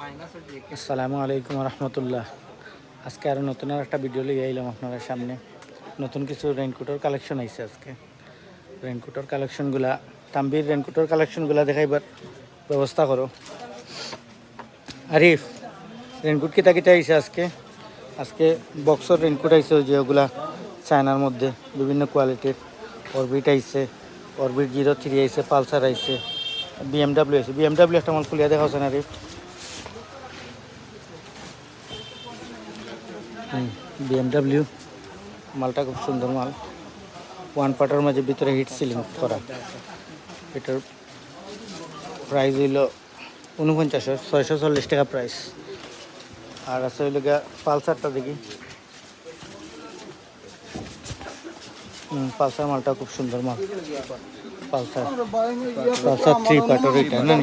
আসসালামু আলাইকুম রহমতুল্লাহ। আজকে আরও নতুন একটা ভিডিও লিয়ে এলাম আপনাদের সামনে। নতুন কিছু রেইনকোটের কালেকশন আইছে আজকে। রেইনকোটের কালেকশনগুলা, তাম্বির রেইনকোটের কালেকশনগুলা দেখাইবার ব্যবস্থা করো। আরিফ, রেইনকোট কিতা কিতা আইছে আজকে? আজকে বক্সর রেইনকোট আইছে, ওই যে ওগুলা চায়নার মধ্যে বিভিন্ন কোয়ালিটির। অরবিট আইছে, অরবিট 03 আইছে, পালসার আইছে, বিএমডাব্লিউ আইছে। বিএমডাব্লিউ একটা মাল খুলিয়া দেখা হচ্ছে না আরিফ? বিএমডাব্লিউ মালটা খুব সুন্দর মাল। ওয়ান পার্টের মাঝে ভিতরে হিট সিলিং করা। এটার প্রাইস হইল 49,640 টাকা প্রাইস। আর আছে হইল গিয়া পালসারটা দেখি। পালসার মালটা খুব সুন্দর মাল। পালসার 3 পার্টের এটা না?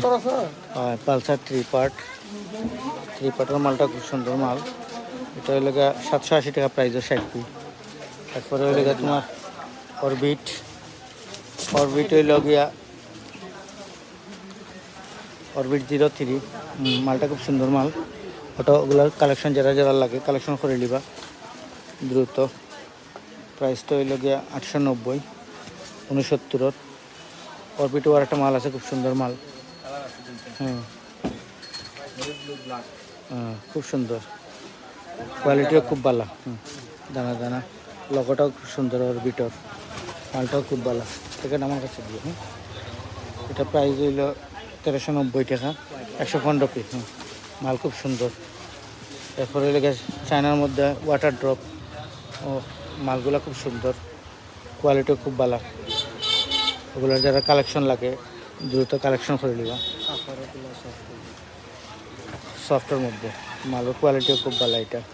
পালসার 3 পার্টের মালটা খুব সুন্দর মাল। এটা হইল গিয়া 780 টাকা প্রাইস, 60 পিস। তারপরে হইল গিয়া তোমার অরবিট হইল গিয়া অরবিট 03। মালটা খুব সুন্দর মাল। ওগুলার কালেকশন যারা যারা লাগে কালেকশন করে নিবা দ্রুত। প্রাইসটা হইল গিয়া 890, 69। অরবিটও আর একটা মাল আছে, খুব সুন্দর মাল। খুব সুন্দর, কোয়ালিটিও খুব ভালো। দানা দানা লগটাও খুব সুন্দর। অরবিটর মালটাও খুব ভালো। সেখানে আমার কাছে দিয়ে এটা প্রাইস হইল 1390 টাকা, 115 পিস। মাল খুব সুন্দর। এরপরে লেগে চায়নার মধ্যে ওয়াটার ড্রপ, ও মালগুলো খুব সুন্দর, কোয়ালিটিও খুব ভালো। ওগুলোর যারা কালেকশন লাগে দ্রুত কালেকশন করে নিবা। সফটের মধ্যে মালের কোয়ালিটিও খুব ভালো। এটার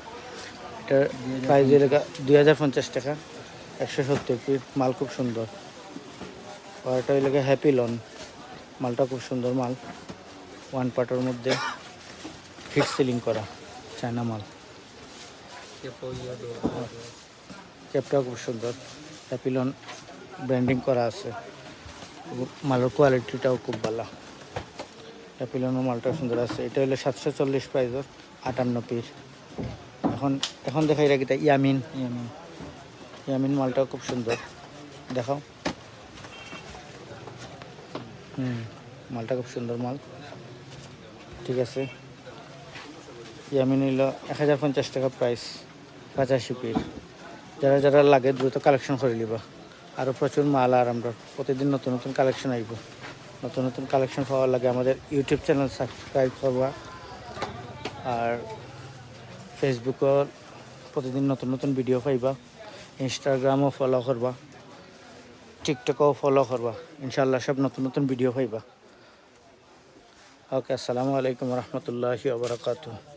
প্রাইস এলাকা 2050 টাকা, 170 পিস। মাল খুব সুন্দর। আর এটা এলাকা হ্যাপি লন, মালটা খুব সুন্দর মাল। ওয়ান পার্টের মধ্যে হিট সিলিং করা চায়না মাল। ক্যাপটাও খুব সুন্দর, হ্যাপি লন ব্র্যান্ডিং করা আছে। মালের কোয়ালিটিটাও খুব ভালো। হ্যাপি লনের মালটাও সুন্দর আছে। এটা হলো 740 প্রাইজের, 58 পিস। এখন দেখাই রাখি তা ইয়ামিন মালটাও খুব সুন্দর। দেখাও। মালটা খুব সুন্দর মাল। ঠিক আছে, ইয়ামিন হইল 1050 টাকা প্রাইস, 85 পিস। যারা যারা লাগে দ্রুত কালেকশন করে নিবা। আরও প্রচুর মাল, আর আমরা প্রতিদিন নতুন নতুন কালেকশন আইব। নতুন নতুন কালেকশন পাওয়ার লাগে আমাদের ইউটিউব চ্যানেল সাবস্ক্রাইব করবা। আর ফেসবুকও প্রতিদিন নতুন নতুন ভিডিও পাইবা। ইনস্টাগ্রামও ফলো করবা, টিকটকও ফলো করবা। ইনশাল্লাহ সব নতুন নতুন ভিডিও পাইবা। ওকে, আসসালামু আলাইকুম রহমতুল্লাহি ওয়া বারাকাতুহু।